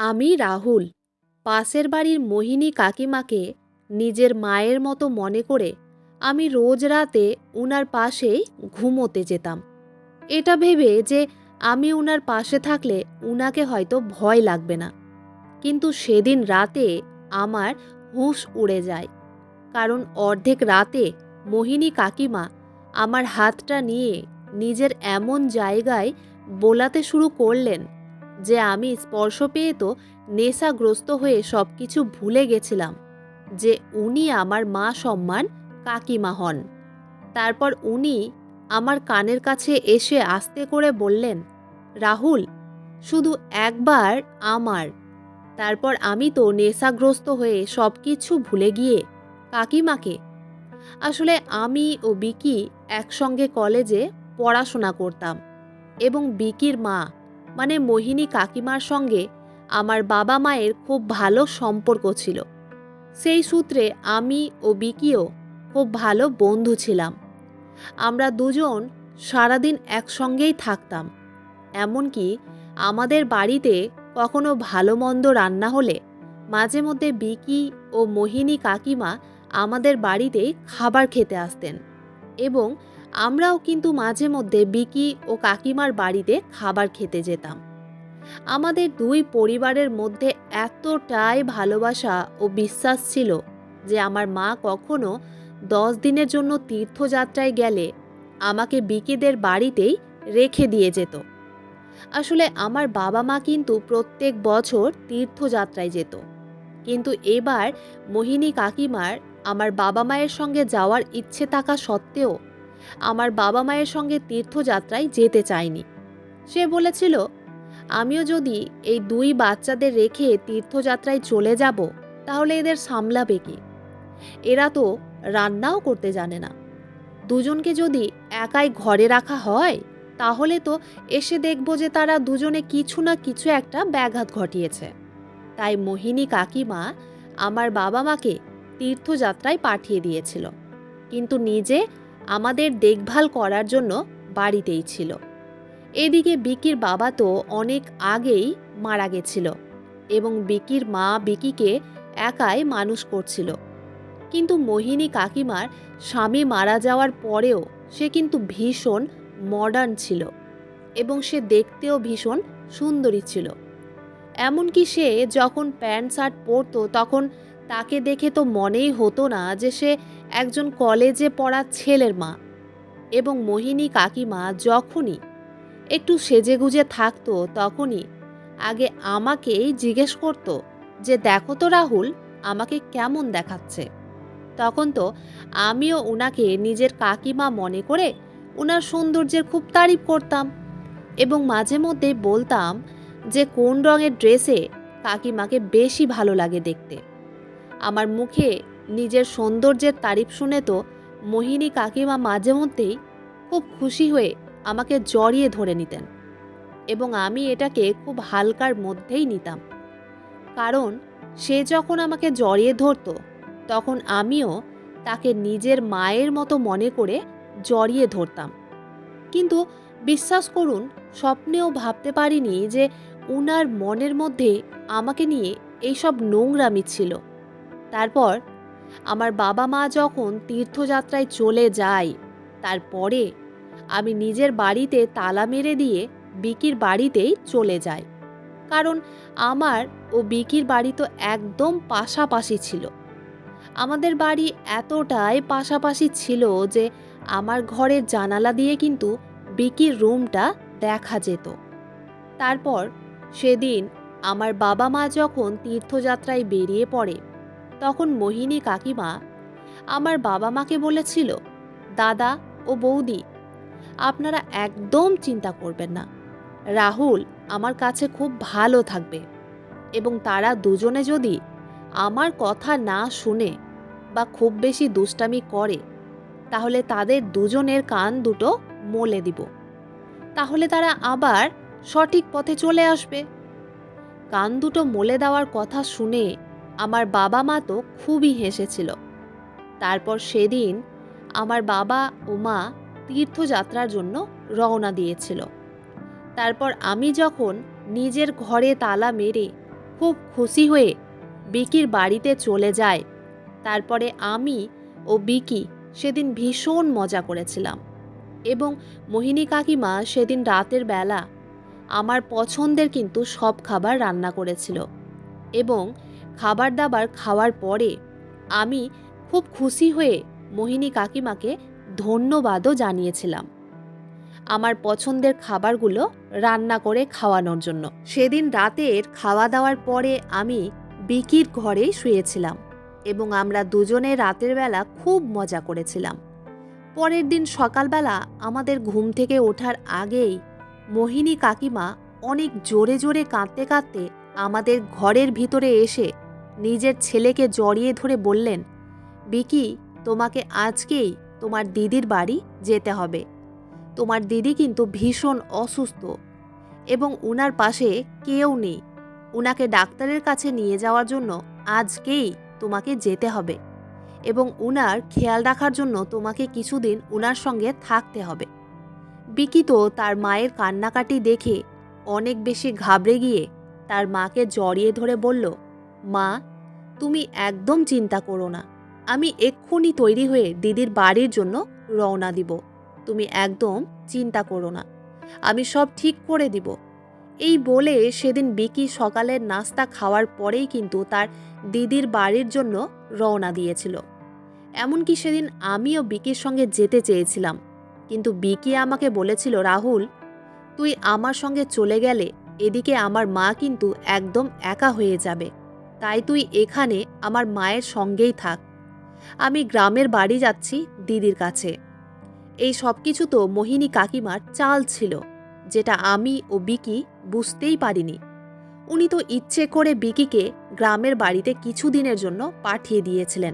আমি রাহুল পাশের বাড়ির মোহিনী কাকিমাকে নিজের মায়ের মতো মনে করে আমি রোজ রাতে উনার পাশেই ঘুমোতে যেতাম, এটা ভেবে যে আমি উনার পাশে থাকলে উনাকে হয়তো ভয় লাগবে না। কিন্তু সেদিন রাতে আমার হুঁশ উড়ে যায়, কারণ অর্ধেক রাতে মোহিনী কাকিমা আমার হাতটা নিয়ে নিজের এমন জায়গায় বোলাতে শুরু করলেন যে আমি স্পর্শ পেয়ে তো নেশাগ্রস্ত হয়ে সব কিছু ভুলে গেছিলাম যে উনি আমার মা সম্মান কাকিমা হন। তারপর উনি আমার কানের কাছে এসে আস্তে করে বললেন, রাহুল, শুধু একবার আমার। তারপর আমি তো নেশাগ্রস্ত হয়ে সব কিছু ভুলে গিয়ে কাকিমাকে, আসলে আমি ও বিকি একসঙ্গে কলেজে পড়াশোনা করতাম এবং বিকির মা মানে মোহিনী কাকিমার সঙ্গে আমার বাবা মায়ের খুব ভালো সম্পর্ক ছিল। সেই সূত্রে আমি ও বিকিও খুব ভালো বন্ধু ছিলাম। আমরা দুজন সারাদিন একসঙ্গেই থাকতাম। এমনকি আমাদের বাড়িতে কখনো ভালো মন্দ রান্না হলে মাঝে মধ্যে বিকি ও মোহিনী কাকিমা আমাদের বাড়িতেই খাবার খেতে আসতেন এবং আমরাও কিন্তু মাঝে মধ্যে বিকি ও কাকিমার বাড়িতে খাবার খেতে যেতাম। আমাদের দুই পরিবারের মধ্যে এতটাই ভালোবাসা ও বিশ্বাস ছিল যে আমার মা কখনো 10 দিনের জন্য তীর্থযাত্রায় গেলে আমাকে বিকিদের বাড়িতেই রেখে দিয়ে যেত। আসলে আমার বাবা মা কিন্তু প্রত্যেক বছর তীর্থযাত্রায় যেত, কিন্তু এবার মোহিনী কাকিমার আমার বাবা মায়ের সঙ্গে যাওয়ার ইচ্ছে থাকা সত্ত্বেও আমার বাবা মায়ের সঙ্গে তীর্থযাত্রায় যেতে চায়নি। সে বলেছিল, আমিও যদি এই দুই বাচ্চাদের রেখে তীর্থযাত্রায় চলে যাব তাহলে এদের সামলাবে কি? এরা তো রান্নাও করতে জানে না। দুজনকে যদি একাই ঘরে রাখা হয় তাহলে তো এসে দেখব যে তারা দুজনে কিছু না কিছু একটা ব্যাঘাত ঘটিয়েছে। তাই মোহিনী কাকিমা আমার বাবা মাকে তীর্থযাত্রায় পাঠিয়ে দিয়েছিল, কিন্তু নিজে আমাদের দেখভাল করার জন্য বাড়িতেই ছিল। এদিকে বিকির বাবা তো অনেক আগেই মারা গেছিল এবং বিকির মা বিকিকে একাই মানুষ করছিল। কিন্তু মোহিনী কাকিমার স্বামী মারা যাওয়ার পরেও সে কিন্তু ভীষণ মডার্ন ছিল এবং সে দেখতেও ভীষণ সুন্দরী ছিল। এমনকি সে যখন প্যান্ট শার্ট পরতো তখন তাকে দেখে তো মনেই হতো না যে সে একজন কলেজে পড়া ছেলের মা। এবং মোহিনী কাকিমা যখনই একটু সেজেগুজে থাকতো তখনই আগে আমাকেই জিজ্ঞেস করতো যে দেখো তো রাহুল, আমাকে কেমন দেখাচ্ছে। তখন তো আমিও উনাকে নিজের কাকিমা মনে করে উনার সৌন্দর্যের খুব তারিফ করতাম এবং মাঝে মধ্যে বলতাম যে কোন রঙের ড্রেসে কাকিমাকে বেশি ভালো লাগে দেখতে। আমার মুখে নিজের সৌন্দর্যের তারিফ শুনে তো মোহিনী কাকিমা মাঝে মধ্যেই খুব খুশি হয়ে আমাকে জড়িয়ে ধরে নিতেন এবং আমি এটাকে খুব হালকার মধ্যেই নিতাম, কারণ সে যখন আমাকে জড়িয়ে ধরতো তখন আমিও তাকে নিজের মায়ের মতো মনে করে জড়িয়ে ধরতাম। কিন্তু বিশ্বাস করুন, স্বপ্নেও ভাবতে পারিনি যে উনার মনের মধ্যে আমাকে নিয়ে এইসব নোংরামি ছিল। তারপর আমার বাবা মা যখন তীর্থযাত্রায় চলে যায় তারপরে আমি নিজের বাড়িতে তালা মেরে দিয়ে বিকির বাড়িতেই চলে যাই, কারণ আমার ও বিকির বাড়ি তো একদম পাশাপাশি ছিল। আমাদের বাড়ি এতটাই পাশাপাশি ছিল যে আমার ঘরের জানালা দিয়ে কিন্তু বিকির রুমটা দেখা যেত। তারপর সেদিন আমার বাবা মা যখন তীর্থযাত্রায় বেরিয়ে পড়ে তখন মোহিনী কাকিমা আমার বাবা মাকে বলেছিল, দাদা ও বৌদি, আপনারা একদম চিন্তা করবেন না, রাহুল আমার কাছে খুব ভালো থাকবে এবং তারা দুজনে যদি আমার কথা না শুনে বা খুব বেশি দুষ্টামি করে তাহলে তাদের দুজনের কান দুটো মলে দিব, তাহলে তারা আবার সঠিক পথে চলে আসবে। কান দুটো মলে দেওয়ার কথা শুনে আমার বাবা মা তো খুবই হেসেছিল। তারপর সেদিন আমার বাবা ও মা তীর্থযাত্রার জন্য রওনা দিয়েছিল। তারপর আমি যখন নিজের ঘরে তালা মেরে খুব খুশি হয়ে বিকির বাড়িতে চলে যায়। তারপরে আমি ও বিকি সেদিন ভীষণ মজা করেছিলাম এবং মোহিনী কাকিমা সেদিন রাতের বেলা আমার পছন্দের কিন্তু সব খাবার রান্না করেছিল এবং খাবার দাবার খাওয়ার পরে আমি খুব খুশি হয়ে মোহিনী কাকিমাকে ধন্যবাদও জানিয়েছিলাম আমার পছন্দের খাবারগুলো রান্না করে খাওয়ানোর জন্য। সেদিন রাতের খাওয়া দাওয়ার পরে আমি বিকির ঘরেই শুয়েছিলাম এবং আমরা দুজনে রাতের বেলা খুব মজা করেছিলাম। পরের দিন সকালবেলা আমাদের ঘুম থেকে ওঠার আগেই মোহিনী কাকিমা অনেক জোরে জোরে কাঁদতে কাঁদতে আমাদের ঘরের ভিতরে এসে নিজের ছেলেকে জড়িয়ে ধরে বললেন, বিকি, তোমাকে আজকেই তোমার দিদির বাড়ি যেতে হবে। তোমার দিদি কিন্তু ভীষণ অসুস্থ এবং উনার পাশে কেউ নেই। উনাকে ডাক্তারের কাছে নিয়ে যাওয়ার জন্য আজকেই তোমাকে যেতে হবে এবং উনার খেয়াল রাখার জন্য তোমাকে কিছুদিন উনার সঙ্গে থাকতে হবে। বিকি তো তার মায়ের কান্নাকাটি দেখে অনেক বেশি ঘাবড়ে গিয়ে তার মাকে জড়িয়ে ধরে বলল, মা, তুমি একদম চিন্তা করো না, আমি এক্ষুনি তৈরি হয়ে দিদির বাড়ির জন্য রওনা দিব। তুমি একদম চিন্তা করো না, আমি সব ঠিক করে দিব। এই বলে সেদিন বিকি সকালের নাস্তা খাওয়ার পরেই কিন্তু তার দিদির বাড়ির জন্য রওনা দিয়েছিল। এমনকি সেদিন আমিও বিকির সঙ্গে যেতে চেয়েছিলাম, কিন্তু বিকি আমাকে বলেছিল, রাহুল, তুই আমার সঙ্গে চলে গেলে এদিকে আমার মা কিন্তু একদম একা হয়ে যাবে, তাই তুই এখানে আমার মায়ের সঙ্গেই থাক। আমি গ্রামের বাড়ি যাচ্ছি দিদির কাছে। এই সব কিছু তো মোহিনী কাকিমার চাল ছিল, যেটা আমি ও বিকি বুঝতেই পারিনি। উনি তো ইচ্ছে করে বিকিকে গ্রামের বাড়িতে কিছুদিনের জন্য পাঠিয়ে দিয়েছিলেন,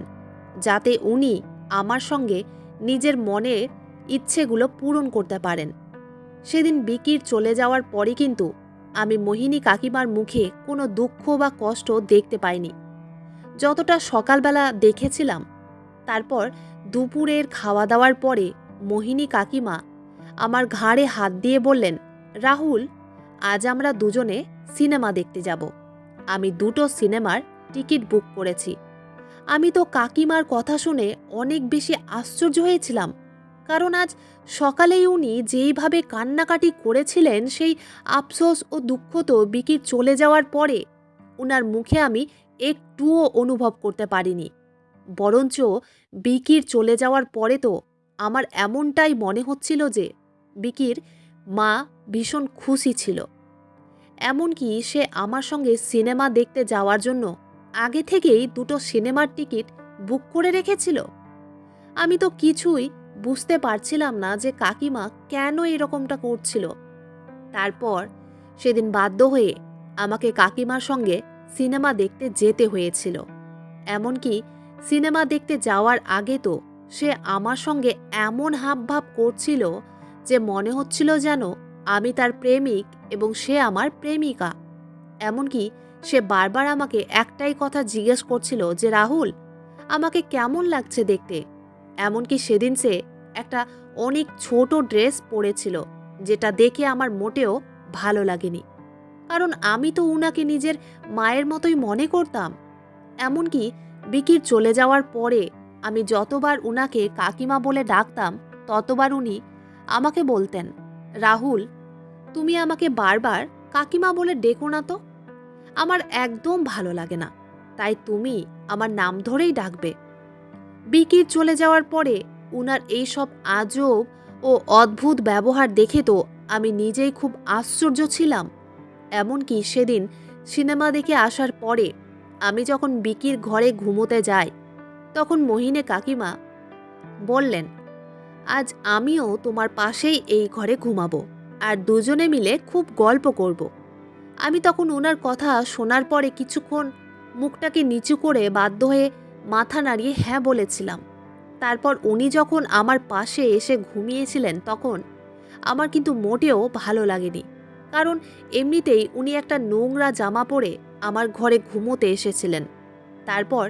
যাতে উনি আমার সঙ্গে নিজের মনের ইচ্ছেগুলো পূরণ করতে পারেন। সেদিন বিকির চলে যাওয়ার পরে কিন্তু আমি মোহিনী কাকিমার মুখে কোনো দুঃখ বা কষ্ট দেখতে পাইনি, যতটা সকালবেলা দেখেছিলাম। তারপর দুপুরের খাওয়া দাওয়ার পরে মোহিনী কাকিমা আমার ঘাড়ে হাত দিয়ে বললেন, রাহুল, আজ আমরা দুজনে সিনেমা দেখতে যাব। আমি দুটো সিনেমার টিকিট বুক করেছি। আমি তো কাকিমার কথা শুনে অনেক বেশি আশ্চর্য হয়েছিলাম, কারণ আজ সকালেই উনি যেইভাবে কান্নাকাটি করেছিলেন, সেই আফসোস ও দুঃখ তো বিকির চলে যাওয়ার পরে উনার মুখে আমি একটুও অনুভব করতে পারিনি। বরঞ্চ বিকির চলে যাওয়ার পরে তো আমার এমনটাই মনে হচ্ছিল যে বিকির মা ভীষণ খুশি ছিল। এমনকি সে আমার সঙ্গে সিনেমা দেখতে যাওয়ার জন্য আগে থেকেই দুটো সিনেমার টিকিট বুক করে রেখেছিল। আমি তো কিছুই বুঝতে পারছিলাম না যে কাকিমা কেন এরকমটা করছিল। তারপর সেদিন বাধ্য হয়ে আমাকে কাকিমার সঙ্গে সিনেমা দেখতে যেতে হয়েছিল। এমনকি সিনেমা দেখতে যাওয়ার আগে তো সে আমার সঙ্গে এমন হাবভাব করছিল যে মনে হচ্ছিল যেন আমি তার প্রেমিক এবং সে আমার প্রেমিকা। এমনকি সে বারবার আমাকে একটাই কথা জিজ্ঞেস করছিল যে, রাহুল, আমাকে কেমন লাগছে দেখতে। এমনকি সেদিন সে একটা অনেক ছোট ড্রেস পরেছিল, যেটা দেখে আমার মোটেও ভালো লাগেনি, কারণ আমি তো উনাকে নিজের মায়ের মতোই মনে করতাম। এমনকি বিকির চলে যাওয়ার পরে আমি যতবার উনাকে কাকিমা বলে ডাকতাম, ততবার উনি আমাকে বলতেন, রাহুল, তুমি আমাকে বারবার কাকিমা বলে ডেকো না তো, আমার একদম ভালো লাগে না, তাই তুমি আমার নাম ধরেই ডাকবে। বিকির চলে যাওয়ার পরে উনার এইসব আজব ও অদ্ভুত ব্যবহার দেখে তো আমি নিজেই খুব আশ্চর্য ছিলাম। এমনকি সেদিন সিনেমা দেখে আসার পরে আমি যখন বিকির ঘরে ঘুমোতে যাই, তখন মোহিনী কাকিমা বললেন, আজ আমিও তোমার পাশেই এই ঘরে ঘুমাবো আর দুজনে মিলে খুব গল্প করব। আমি তখন ওনার কথা শোনার পরে কিছুক্ষণ মুখটাকে নিচু করে বাধ্য হয়ে মাথা নাড়িয়ে হ্যাঁ বলেছিলাম। তারপর উনি যখন আমার পাশে এসে ঘুমিয়েছিলেন, তখন আমার কিন্তু মোটেও ভালো লাগেনি, কারণ এমনিতেই উনি একটা নোংরা জামা পরে আমার ঘরে ঘুমোতে এসেছিলেন। তারপর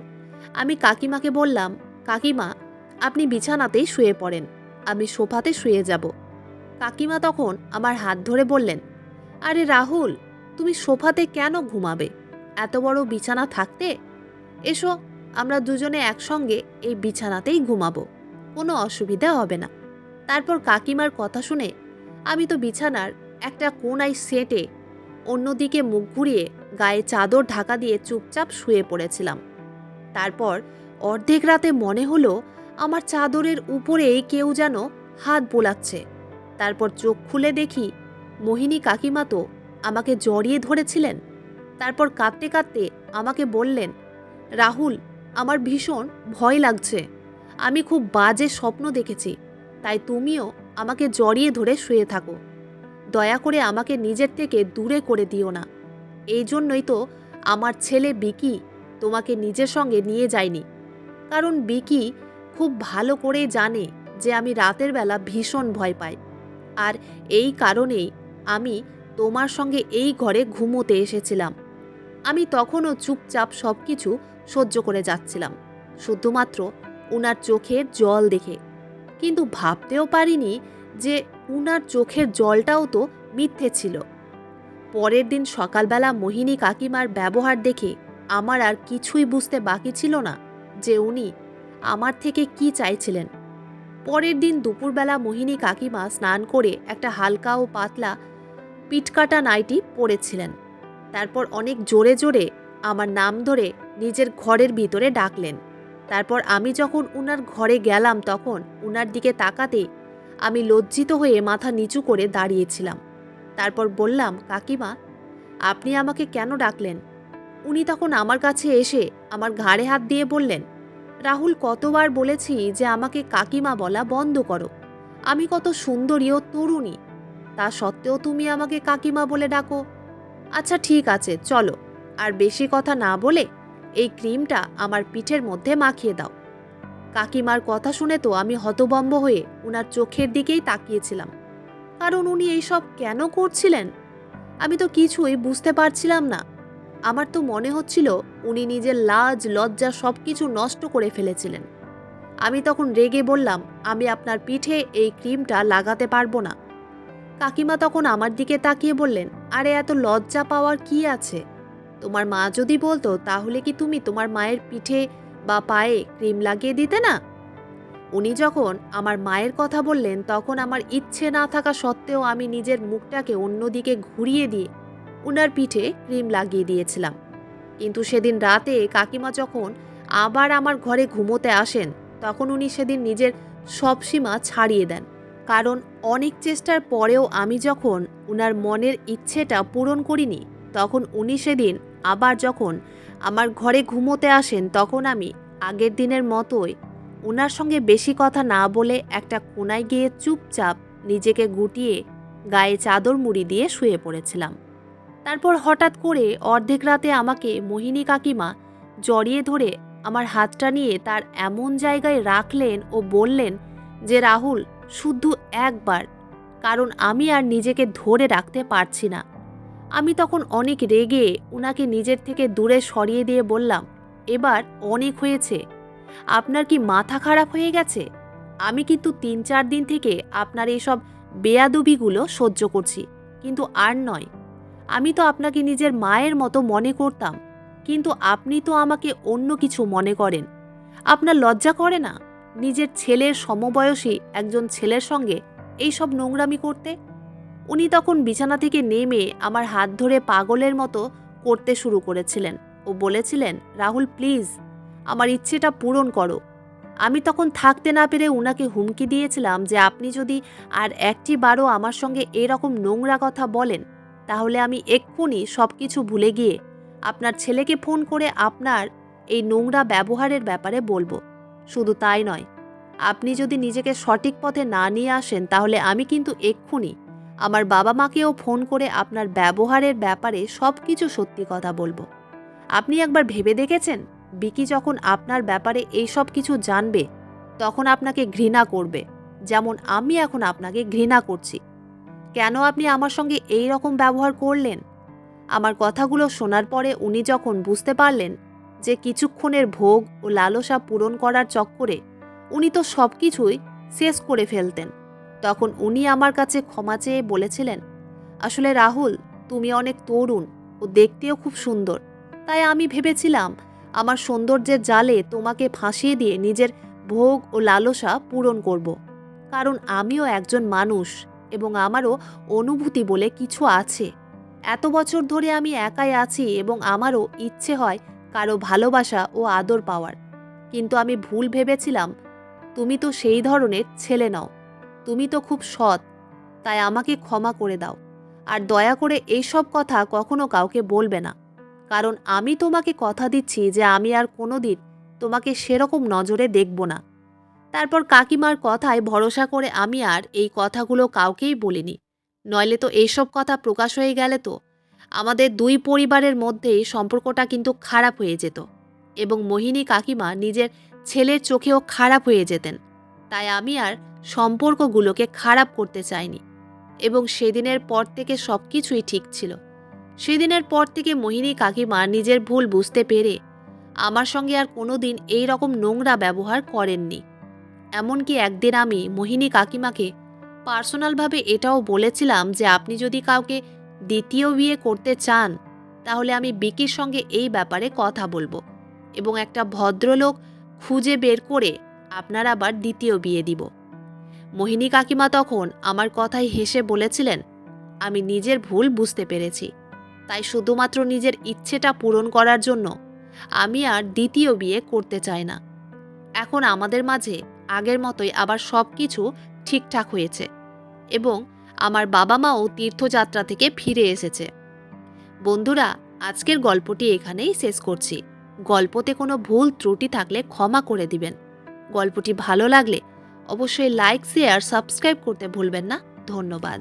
আমি কাকিমাকে বললাম, কাকিমা, আপনি বিছানাতেই শুয়ে পড়েন, আমি সোফাতে শুয়ে যাব। কাকিমা তখন আমার হাত ধরে বললেন, আরে রাহুল, তুমি সোফাতে কেন ঘুমাবে? এত বড় বিছানা থাকতে? এসো, আমরা দুজনে একসঙ্গে এই বিছানাতেই ঘুমাবো, কোনো অসুবিধা হবে না। তারপর কাকিমার কথা শুনে আমি তো বিছানার একটা কোণায় সেটে অন্যদিকে মুখ ঘুরিয়ে গায়ে চাদর ঢাকা দিয়ে চুপচাপ শুয়ে পড়েছিলাম। তারপর অর্ধেক রাতে মনে হলো আমার চাদরের উপরেই কেউ যেন হাত বোলাচ্ছে। তারপর চোখ খুলে দেখি মোহিনী কাকিমা তো আমাকে জড়িয়ে ধরেছিলেন। তারপর কাঁদতে কাঁদতে আমাকে বললেন, রাহুল, আমার ভীষণ ভয় লাগছে, আমি খুব বাজে স্বপ্ন দেখেছি, তাই তুমিও আমাকে জড়িয়ে ধরে শুয়ে থাকো, দয়া করে আমাকে নিজের থেকে দূরে করে দিও না। এই জন্যই তো আমার ছেলে বিকি তোমাকে নিজের সঙ্গে নিয়ে যায়নি, কারণ বিকি খুব ভালো করে জানে যে আমি রাতের বেলা ভীষণ ভয় পাই, আর এই কারণেই আমি তোমার সঙ্গে এই ঘরে ঘুমোতে এসেছিলাম। আমি তখনও চুপচাপ সব কিছু সহ্য করে যাচ্ছিলাম, শুধুমাত্র উনার চোখের জল দেখে। কিন্তু ভাবতেও পারিনি যে উনার চোখের জলটাও তো মিথ্যে ছিল। পরের দিন সকালবেলা মোহিনী কাকিমার ব্যবহার দেখে আমার আর কিছুই বুঝতে বাকি ছিল না যে উনি আমার থেকে কি চাইছিলেন। পরের দিন দুপুরবেলা মোহিনী কাকিমা স্নান করে একটা হালকা ও পাতলা পিটকাটা নাইটি পরেছিলেন। তারপর অনেক জোরে জোরে আমার নাম ধরে নিজের ঘরের ভিতরে ডাকলেন। তারপর আমি যখন উনার ঘরে গেলাম তখন উনার দিকে তাকাতে আমি লজ্জিত হয়ে মাথা নিচু করে দাঁড়িয়েছিলাম। তারপর বললাম, কাকিমা, আপনি আমাকে কেন ডাকলেন? উনি তখন আমার কাছে এসে আমার ঘাড়ে হাত দিয়ে বললেন, রাহুল, কতবার বলেছি যে আমাকে কাকিমা বলা বন্ধ করো, আমি কত সুন্দরী ও তরুণী, তা সত্ত্বেও তুমি আমাকে কাকিমা বলে ডাকো। আচ্ছা ঠিক আছে, চলো, আর বেশি কথা না বলে এই ক্রিমটা আমার পিঠের মধ্যে মাখিয়ে দাও। কাকিমার কথা শুনে তো আমি হতভম্ব হয়ে উনার চোখের দিকেই তাকিয়েছিলাম, কারণ উনি এইসব কেন করছিলেন আমি তো কিছুই বুঝতে পারছিলাম না। আমার তো মনে হচ্ছিল উনি নিজের লাজ লজ্জা সব কিছু নষ্ট করে ফেলেছিলেন। আমি তখন রেগে বললাম, আমি আপনার পিঠে এই ক্রিমটা লাগাতে পারবো না। কাকিমা তখন আমার দিকে তাকিয়ে বললেন, আরে এত লজ্জা পাওয়ার কি আছে? তোমার মা যদি বলতো তাহলে কি তুমি তোমার মায়ের পিঠে বা পায়ে ক্রিম লাগিয়ে দিতে না? উনি যখন আমার মায়ের কথা বললেন তখন আমার ইচ্ছে না থাকা সত্ত্বেও আমি নিজের মুখটাকে অন্যদিকে ঘুরিয়ে দিয়ে উনার পিঠে ক্রিম লাগিয়ে দিয়েছিলাম। কিন্তু সেদিন রাতে কাকিমা যখন আবার আমার ঘরে ঘুমোতে আসেন তখন উনি সেদিন নিজের সব সীমা ছাড়িয়ে দেন, কারণ অনেক চেষ্টার পরেও আমি যখন উনার মনের ইচ্ছেটা পূরণ করিনি তখন উনি সেদিন আবার যখন আমার ঘরে ঘুমোতে আসেন তখন আমি আগের দিনের মতোই উনার সঙ্গে বেশি কথা না বলে একটা কোণায় গিয়ে চুপচাপ নিজেকে গুটিয়ে গায়ে চাদর মুড়ি দিয়ে শুয়ে পড়েছিলাম। তারপর হঠাৎ করে অর্ধেক রাতে আমাকে মোহিনী কাকিমা জড়িয়ে ধরে আমার হাতটা নিয়ে তার এমন জায়গায় রাখলেন ও বললেন যে, রাহুল, শুধু একবার, কারণ আমি আর নিজেকে ধরে রাখতে পারছি না। আমি তখন অনেক রেগে উনাকে নিজের থেকে দূরে সরিয়ে দিয়ে বললাম, এবার অনেক হয়েছে, আপনার কি মাথা খারাপ হয়ে গেছে? আমি কিন্তু ৩-৪ দিন থেকে আপনার এইসব বেয়াদবিগুলো সহ্য করছি, কিন্তু আর নয়। আমি তো আপনাকে নিজের মায়ের মতো মনে করতাম, কিন্তু আপনি তো আমাকে অন্য কিছু মনে করেন। আপনার লজ্জা করে না নিজের ছেলের সমবয়সী একজন ছেলের সঙ্গে এইসব নোংরামি করতে? উনি তখন বিছানা থেকে নেমে আমার হাত ধরে পাগলের মতো করতে শুরু করেছিলেন ও বলেছিলেন, রাহুল, প্লিজ আমার ইচ্ছেটা পূরণ করো। আমি তখন থাকতে না পেরে উনাকে হুমকি দিয়েছিলাম যে আপনি যদি আর একটি বারও আমার সঙ্গে এরকম নোংরা কথা বলেন তাহলে আমি এক্ষুনি সব কিছু ভুলে গিয়ে আপনার ছেলেকে ফোন করে আপনার এই নোংরা ব্যবহারের ব্যাপারে বলবো। শুধু তাই নয়, আপনি যদি নিজেকে সঠিক পথে না নিয়ে আসেন তাহলে আমি কিন্তু এক্ষুনি আমার বাবা মাকেও ফোন করে আপনার ব্যবহারের ব্যাপারে সব কিছু সত্যি কথা বলবো। আপনি একবার ভেবে দেখেছেন, বিকি যখন আপনার ব্যাপারে এই সব কিছু জানবে তখন আপনাকে ঘৃণা করবে, যেমন আমি এখন আপনাকে ঘৃণা করছি। কেন আপনি আমার সঙ্গে এই রকম ব্যবহার করলেন? আমার কথাগুলো শোনার পরে উনি যখন বুঝতে পারলেন যে কিছুক্ষণের ভোগ ও লালসা পূরণ করার চক্করে উনি তো সব কিছুই শেষ করে ফেলতেন, তখন উনি আমার কাছে ক্ষমা চেয়ে বলেছিলেন, আসলে রাহুল, তুমি অনেক তরুণ ও দেখতেও খুব সুন্দর, তাই আমি ভেবেছিলাম আমার সৌন্দর্যের জালে তোমাকে ফাঁসিয়ে দিয়ে নিজের ভোগ ও লালসা পূরণ করব। কারণ আমিও একজন মানুষ এবং আমারও অনুভূতি বলে কিছু আছে। এত বছর ধরে আমি একাই আছি এবং আমারও ইচ্ছে হয় কারো ভালোবাসা ও আদর পাওয়ার। কিন্তু আমি ভুল ভেবেছিলাম। তুমি তো সেই ধরনের ছেলে নও। তুমি তো খুব সৎ। তাই আমাকে ক্ষমা করে দাও। আর দয়া করে এইসব কথা কখনো কাউকে বলবে না। কারণ আমি তোমাকে কথা দিচ্ছি যে আমি আর কোনোদিন তোমাকে সেরকম নজরে দেখব না। তারপর কাকিমার কথায় ভরসা করে আমি আর এই কথাগুলো কাউকেই বলিনি। নইলে তো এইসব কথা প্রকাশ হয়ে গেলে তো আমাদের দুই পরিবারের মধ্যেই সম্পর্কটা কিন্তু খারাপ হয়ে যেত এবং মোহিনী কাকিমা নিজের ছেলের চোখেও খারাপ হয়ে যেতেন। তাই আমি আর সম্পর্কগুলোকে খারাপ করতে চাইনি এবং সেদিনের পর থেকে সব কিছুই ঠিক ছিল। সেদিনের পর থেকে মোহিনী কাকিমা নিজের ভুল বুঝতে পেরে আমার সঙ্গে আর কোনোদিন এই রকম নোংরা ব্যবহার করেননি। এমনকি একদিন আমি মোহিনী কাকিমাকে পার্সোনালভাবে এটাও বলেছিলাম যে আপনি যদি কাউকে দ্বিতীয় বিয়ে করতে চান তাহলে আমি বিকির সঙ্গে এই ব্যাপারে কথা বলবো এবং একটা ভদ্রলোক খুঁজে বের করে আপনার আবার দ্বিতীয় বিয়ে দিব। মোহিনী কাকিমা তখন আমার কথায় হেসে বলেছিলেন, আমি নিজের ভুল বুঝতে পেরেছি, তাই শুধুমাত্র নিজের ইচ্ছেটা পূরণ করার জন্য আমি আর দ্বিতীয় বিয়ে করতে চাই না। এখন আমাদের মাঝে আগের মতোই আবার সব কিছু ঠিকঠাক হয়েছে এবং আমার বাবা মাও তীর্থযাত্রা থেকে ফিরে এসেছে। বন্ধুরা, আজকের গল্পটি এখানেই শেষ করছি। গল্পতে কোনো ভুল ত্রুটি থাকলে ক্ষমা করে দিবেন। গল্পটি ভালো লাগলে অবশ্যই লাইক, শেয়ার, সাবস্ক্রাইব করতে ভুলবেন না। ধন্যবাদ।